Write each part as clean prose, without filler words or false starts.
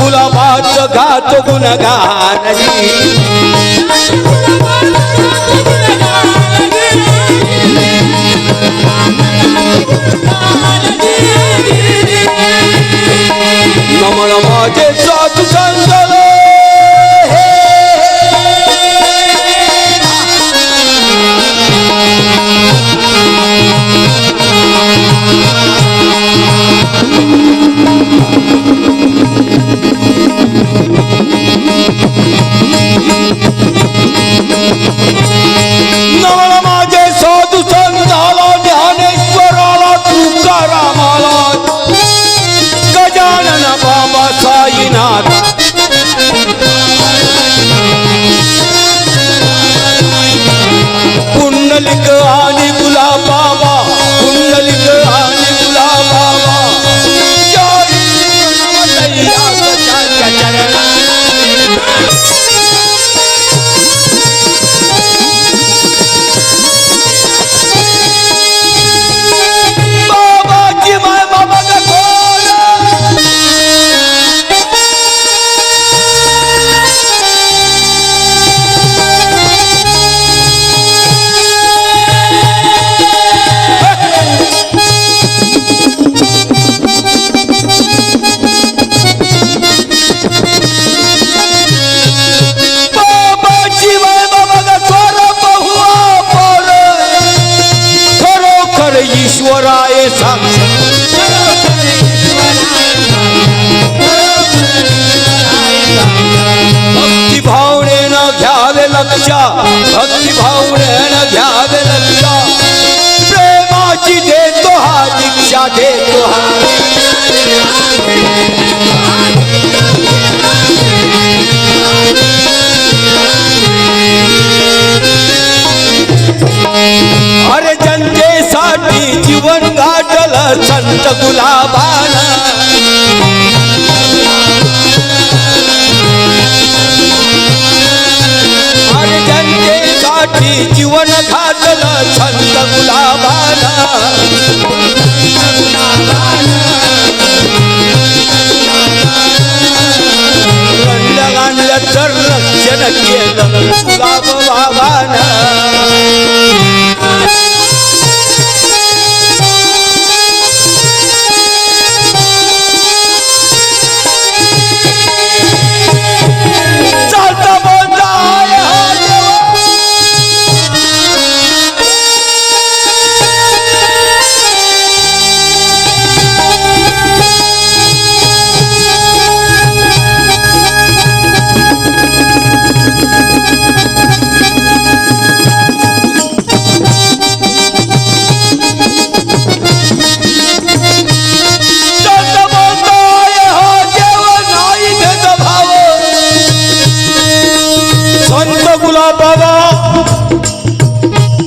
गुलाबाचं गातो गुणगान नमन माझे साधू संत नमन माझे साधू संताला ज्ञानेश्वराला तुकारामाला गजानन बाबा साईनाथ कुंडलिक आणि गुलाबाबा कुंडलिक आणि गुलाबाबा बाबाची माय बाबा का ईश्वराय भक्ती भावनेनं घ्यावे लक्ष भक्ती भावनेनं घ्यावे लक्ष प्रेमाची देतो हा दीक्षा देतो अरे जनतेसाठी जीवन गाठलं संत गुलाबानं अरे जनतेसाठी जीवन घातलं संत गुलाबानं गंडगांडलं तर रक्षण केलं गुलाब बाबानं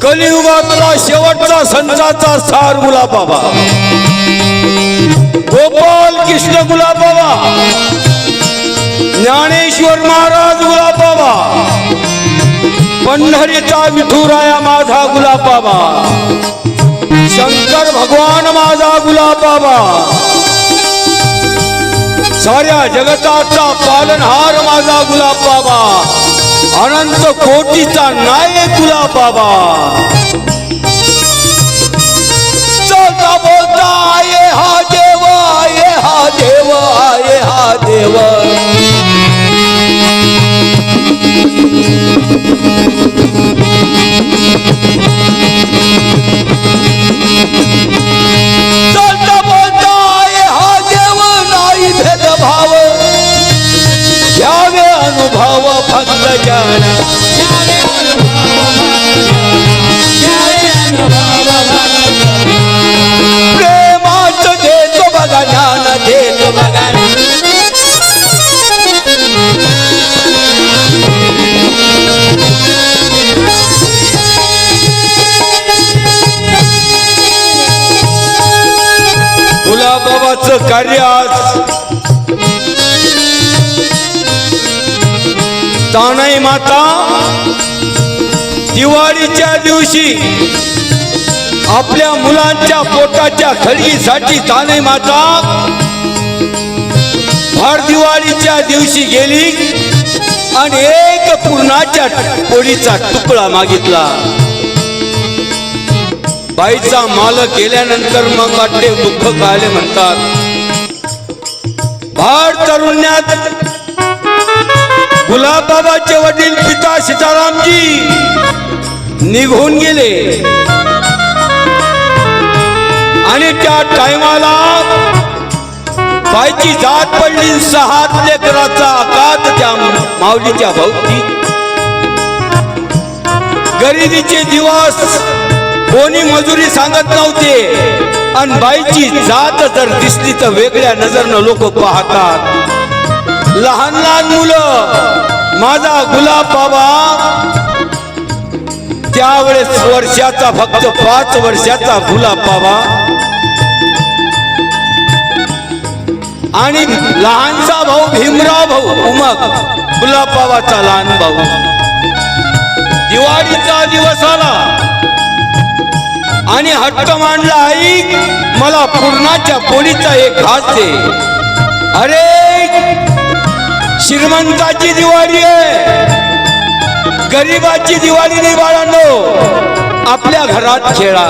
कलियुगातला शेवटचा संताचा सार गुलाबाबा गोपाल कृष्ण गुलाबाबा ज्ञानेश्वर महाराज गुलाबाबा पंढरीचा विठुराया माझा गुलाबाबा शंकर भगवान माझा गुलाबाबा साऱ्या जगताचा पालनहार माझा गुलाबाबा अनंत कोटीचा नायक गुलाबाबा चलता बोलता आये हा देव आये हा देव आये हा देव चलता बोलता आये हा देव नाही भेदभाव घ्यावे अनुभव भक्त जन प्रेमाच देतो बघा ज्ञान देतो बघा गुलाबाबाचं कार्य आज तानाई माता दिवाळीच्या दिवशी आपल्या मुलांच्या पोटाच्या खळगीसाठी तानाई माता भर दिवाळीच्या दिवशी गेली आणि एक पुरणाच्या पोळीचा तुकडा मागितला. बाईचा मालक गेल्यानंतर मग वाटते दुःख काले म्हणतात. भर तरुण्यात गुलाबबाबाचे वडील पिता सीतारामजी निघून गेले आणि त्या टायमाला बाईची जात पडली. 6 लेकराचा आघात त्या माऊलीच्या भोवती. गरिबीचे दिवस कोणी मजुरी सांगत नव्हते आणि बाईची जात जर दिसली तर वेगळ्या नजरनं लोक पाहतात. लहान लहान मुलं माझा गुलाब बाबा त्यावेळेस वर्षाचा फक्त 5 वर्षाचा गुलाब बाबा आणि लहानचा भाऊ भीमराव भाऊ उमक गुलाब बाबाचा लहान भाऊ. दिवाळीचा दिवस आला आणि हट्ट मांडला. आई मला पुरणाच्या पोळीचा एक घास दे. अरे श्रीमंताची दिवाळी आहे, गरीबाची दिवाळी नाही बाळांनो. आपल्या घरात खेळा,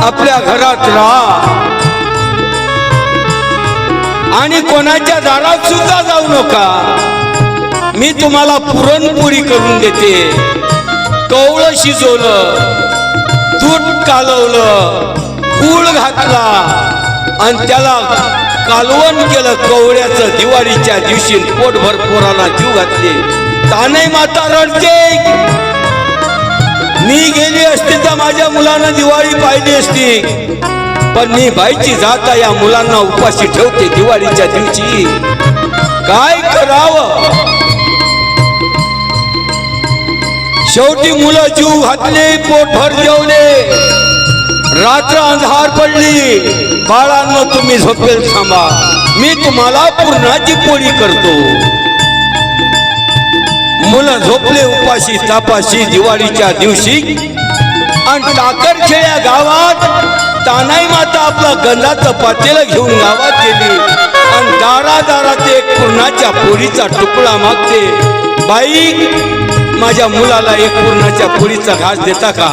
आपल्या घरात राहा आणि कोणाच्या दारात सुद्धा जाऊ नका. मी तुम्हाला पुरणपोळी करून देते. कवळं शिजवलं, दूध कालवलं, गूळ घातला आणि त्याला कालवण केलं कवळ्याचं. दिवाळीच्या दिवशी पोटभर पोराला जीव घातले. तानई माता रडते. मी गेली असती तर माझ्या मुलांना दिवाळी पाहिली असती, पण मी बाईची जाता या मुलांना उपाशी ठेवते दिवाळीच्या दिवशी. काय करावं. शेवटी मुलं जीव घातले, पोटभर जेवले. रात्र अंधार पडली. बाळांनो तुम्ही झोपेल थांबा, मी तुम्हाला पुरणाची पोळी करतो. मुलं झोपले उपाशी तापाशी दिवाळीच्या दिवशी. आणि टाकरखेड्या गावात तानाई माता आपला गंधाचं पातेलं घेऊन गावात गेली आणि दारादारात एक पुरणाच्या पोळीचा तुकडा मागते. बाई माझ्या मुलाला एक पुरणाच्या पोळीचा घास देता का.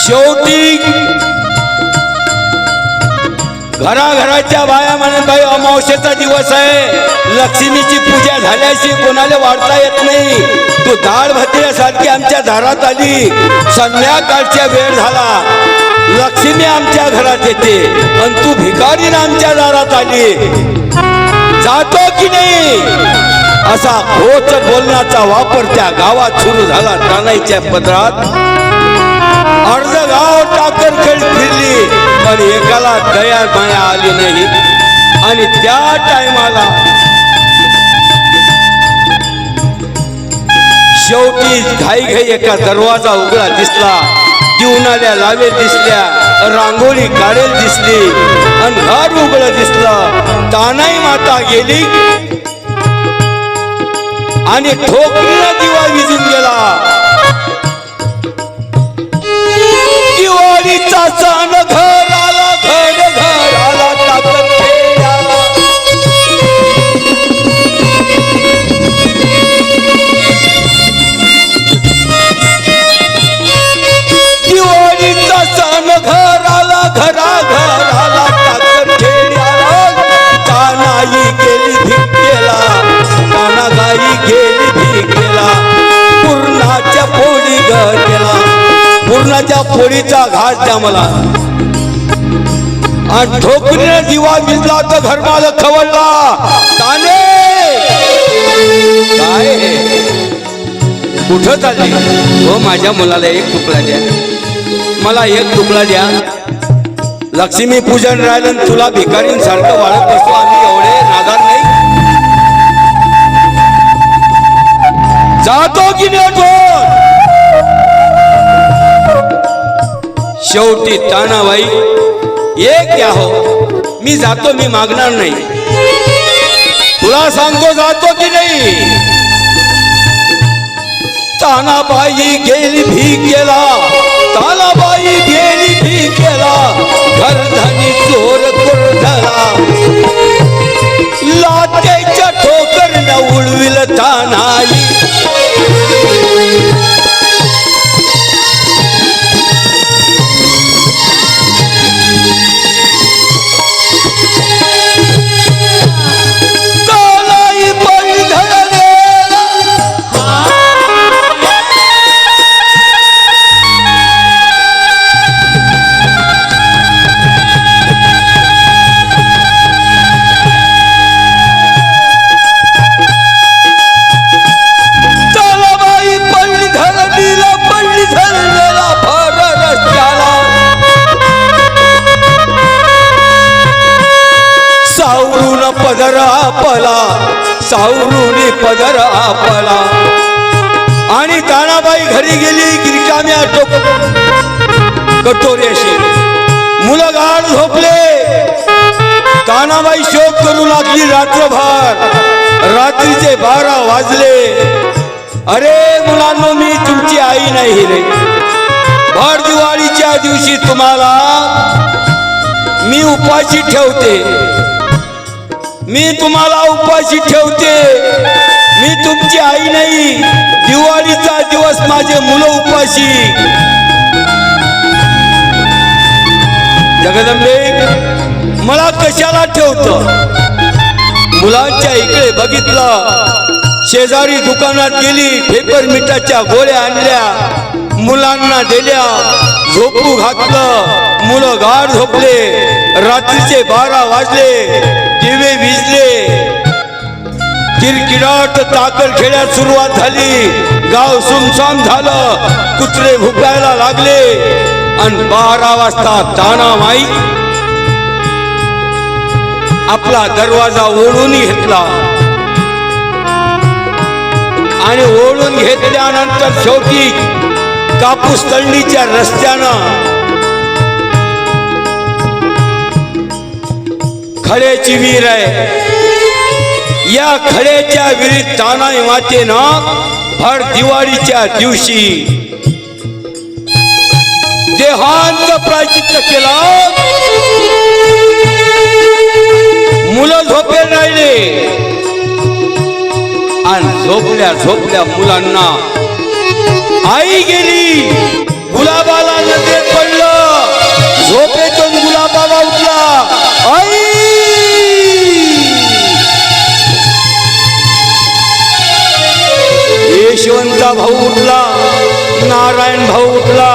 शेवटी घराघराच्या बाया म्हणत बाई अमावस्येचा दिवस आहे, लक्ष्मीची पूजा झाल्याशी कोणाला वाढता येत नाही. तू डाळ भातल्यासारखी आमच्या दारात आली. संध्याकाळच्या वेळ झाला, लक्ष्मी आमच्या घरात येते आणि तू भिकारीन आमच्या दारात आली. जातो की नाही असा खोच बोलण्याचा वापर त्या गावात सुरू झाला. तानाईच्या पदरात अर्ध गाव टाकरखेड फिरली पण एकाला दया माया आली नाही. आणि त्या टायमाला शेवटी घाई घाई एका दरवाजा उघडा दिसला. जीवनाल्या लावेल दिसल्या, रांगोळी काढेल दिसली आणि घर उघडं दिसलं. तानाई माता गेली आणि ठोकरीला दिवा विजून गेला. दिवाळीचा सण घर आला, घर आला टाकरखेड्याला. दिवाळीचा सण घर आला, घर आला टाकरखेड्याला. तानाई गेली भिकेला, तानागाई गेली भिकेला. पुरणाच्या पोळी गेला, पुरणाच्या पोळीचा घास द्या मला. आणि ठोकरीने दिवा विजला तर घरमाल खवळला. ताने काय कुठं चालली हो. माझ्या मुलाला एक तुकडा द्या, मला एक तुकडा द्या. लक्ष्मी पूजन राहिलं तुला भिकारींसारखं वाढत बसतो. आम्ही एवढे नादार नाही. जातो की नाही. शेवटी तानाबाई एक द्या हो, मी जातो, मी मागणार नाही. तुला सांगतो जातो की नाही. तानाबाई गेली भिकेला, तानाबाई गेली भिकेला. घरधनी चोर कुरधला, पदर आपला सावरुनी पदर आपला. आणि तानाबाई घरी गेली रिकाम्या कटोऱ्याशी. मुलं गाढ झोपले. तानाबाई शोक करू लागली रात्रभर. रात्रीचे 12 वाजले. अरे मुलांनो, मी तुमची आई नाही रे. भर दिवाळीच्या दिवशी तुम्हाला मी उपाशी ठेवते. मी तुम्हाला उपाशी ठेवते. मी तुमची आई नाही. दिवाळीचा दिवस माझे मुलं उपाशी. जगदंबे, मला कशाला ठेवतं? मुलांच्या इकडे बघितलं. शेजारी दुकानात गेली. पेपर मिठाच्या गोळ्या आणल्या. मुलांना दिल्या. झोपू घातलं. मुलं गाढ झोपले. रात्रीचे 12 वाजले. दिवे विझले. किरकिराट ताकर खेळ्यात सुरुवात झाली. गाव सुमसाम झालं. कुत्रे भुकायला लागले. आणि 12 वाजता तानाबाई आपला दरवाजा ओढून घेतला. आणि ओढून घेतल्यानंतर शेवटी कापूस तळणीच्या रस्त्यानं खड्याची विहीर आहे. या खड्याच्या विहिरीत तानाई मातेनं भर दिवाळीच्या दिवशी देहांत प्रायचित्त केला. मुलं झोपेल राहिले. आणि झोपल्या झोपल्या मुलांना आई गेली. गुलाबाला नजरेत पडलं. झोपेतून गुलाबाबा उठला. आई! यशवंता भाऊ उठला. नारायण भाऊ उठला.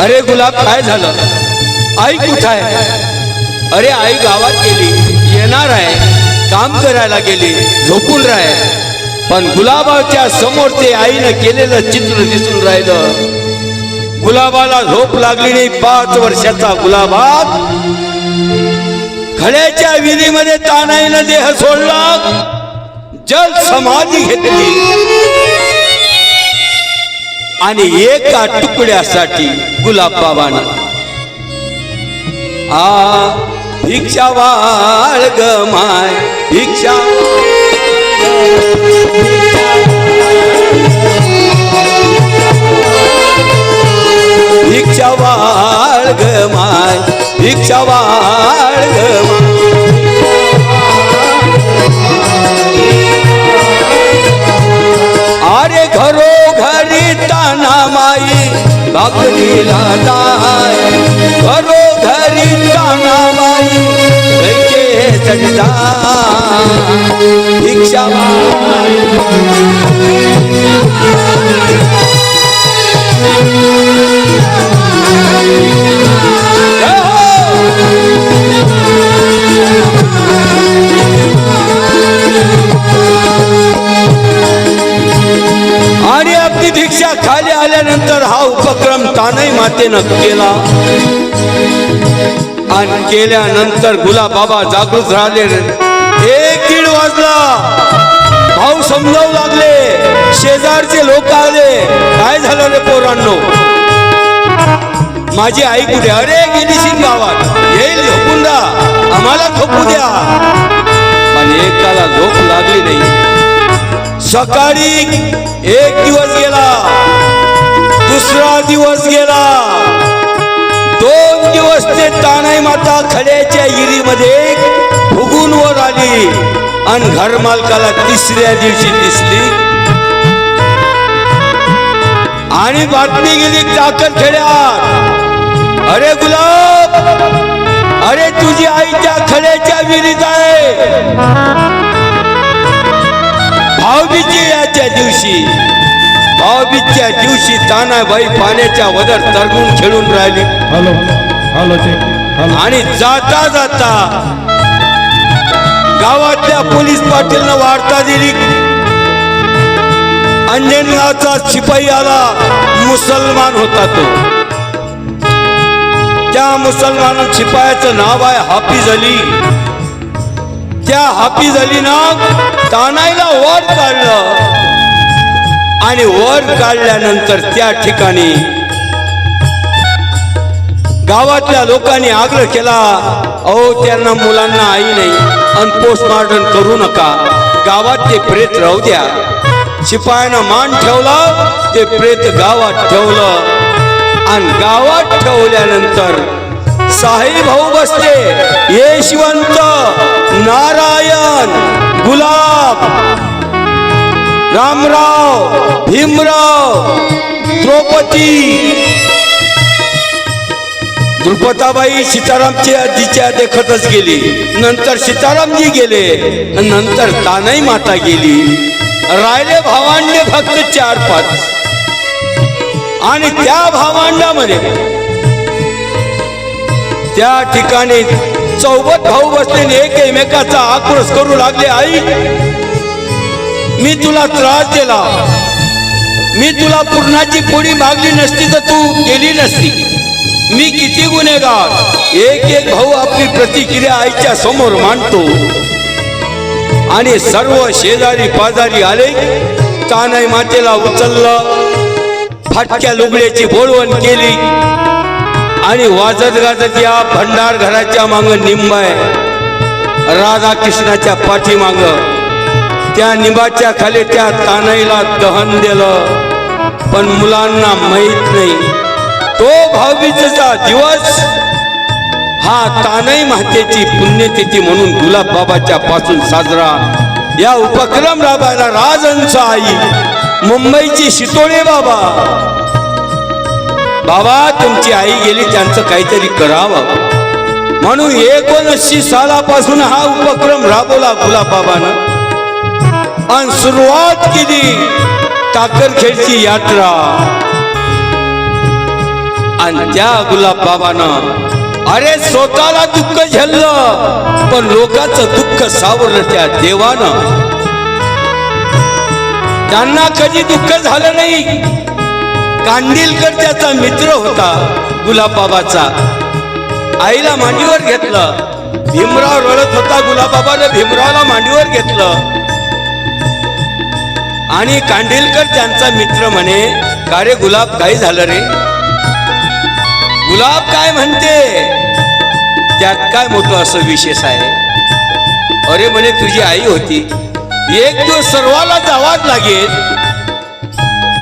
अरे गुलाब, काय झालं? आई कुठं आहे? अरे आई गावात गेली. येणार आहे. काम करायला गेली. झोपून राहे. पण गुलाबाच्या समोर ते आईनं केलेलं चित्र दिसून राहिलं. गुलाबाला झोप लागली नाही. 5 वर्षाचा गुलाबा खड्याच्या विहिरीमध्ये तानाईनं देह सोडला. जल समाधी घेतली. आणि एका तुकड्यासाठी गुलाब बाबांना भिक्षा वाळ ग माय, भिक्षा भिक्षा वाळ ग माय, भिक्षा वाळ ग माय. अरे घरोघरी ताना माई भाकरीला जाय, घरोघरी ताना माई घरचे चढता भिक्षा आणि आपली भिक्षा खाली आल्यानंतर हा उपक्रम तानाई मातेनं केला. आणि केल्यानंतर गुलाब बाबा जागृत राहिले. 1-1:30 वाजला. भाऊ समजावू लागले. शेजारचे लोक आले. काय झालं रे पोरांनो, माझी आई कुठे? अरे गेली शिन गावात. येईल, झोपून राहा, आम्हाला झोपू द्या. पण एकाला झोप लागली नाही. सकाळी 1 दिवस गेला, दुसरा दिवस गेला, 2 दिवस ते तानाई माता खड्याच्या विहिरीमध्ये फुगून वर आली. आणि घर मालकाला 3ऱ्या दिवशी दिसली. आणि बातमी गेली टाकर खेड्यात. अरे गुलाब, अरे तुझी आई त्या खड्याच्या विहिरीत आहे. भाऊबीजेच्या दिवशी, भाऊबीजेच्या दिवशी तानाबाई पाण्याच्या वदर तरंगून खेळून राहिली. Hello hello check. आणि जाता जाता गावातल्या पोलीस पाटीलनं वार्ता दिली. अंजनगावचा शिपाई आला, मुसलमान होता तो. त्या त्या मुसलमान शिपायाचं नाव आहे हाफिज अली. त्या हाफिज अलीनं तानाईला वर काढलं आणि वर काढल्यानंतर त्या ठिकाणी गावातल्या लोकांनी आग्रह केला, अहो त्यांना मुलांना आई नाही आणि पोस्टमॉर्टम करू नका, गावात ते प्रेत राहू द्या. शिपायानं मान ठेवला, ते प्रेत गावात ठेवलं आणि गावात ठेवल्यानंतर साहेब भाऊ बसले, यशवंत, नारायण, गुलाब, रामराव, भीमराव, द्रौपदी, द्रुपदाबाई सीतारामची आजीच्या देखतच गेली. नंतर सीतारामजी गेले, नंतर तानाई माता गेली. राहिले भावांडे फक्त 4-5. आणि त्या भावांडामध्ये त्या ठिकाणी 14 भाऊ बसले, एकमेकाचा आक्रोश करू लागले. आई, मी तुला त्रास दिला, मी तुला पूर्णाची पोळी मागली नसती तर तू गेली नसती, मी किती गुन्हेगार. एक भाऊ आपली प्रतिक्रिया आईच्या समोर मांडतो आणि सर्व शेजारी पाजारी आले. तानाई मातेला उचललं, फाटक्या लुगड्याची बोलवण केली आणि वाजत गाजत या भंडार घराच्या माग निंब आहे, राधाकृष्णाच्या पाठीमाग त्या निंबाच्या खाली त्या तानाईला दहन दिलं. पण मुलांना माहीत नाही, तो भाऊबीजेचा दिवस हा तानाई मातेची पुण्यतिथी म्हणून गुलाब बाबाच्या पासून साजरा. या उपक्रम राबायला राजहंस आई, मुंबईची शितोळे बाबा. बाबा, तुमची आई गेली, त्यांचं काहीतरी करावं म्हणून 79 सालापासून हा उपक्रम राबवला गुलाब बाबानं. आणि सुरुवात केली टाकरखेडची यात्रा. आणि त्या गुलाब बाबानं अरे स्वतःला दुःख झेललं, पण लोकांचं दुःख सावरलं त्या देवानं. त्यांना कधी दुःख झालं नाही. कांदिलकर त्याचा मित्र होता गुलाब बाबाचा. आईला मांडीवर घेतलं. भीमराव रडत होता, गुलाबाबाने भीमरावला मांडीवर घेतलं आणि कांदिलकर त्यांचा मित्र म्हणे, का रे गुलाब, काय झालं रे? गुलाब काय म्हणते, त्यात काय मोठं असं विशेष आहे? अरे म्हणे, तुझी आई होती, एक दिवस सर्वाला जावाच लागेल,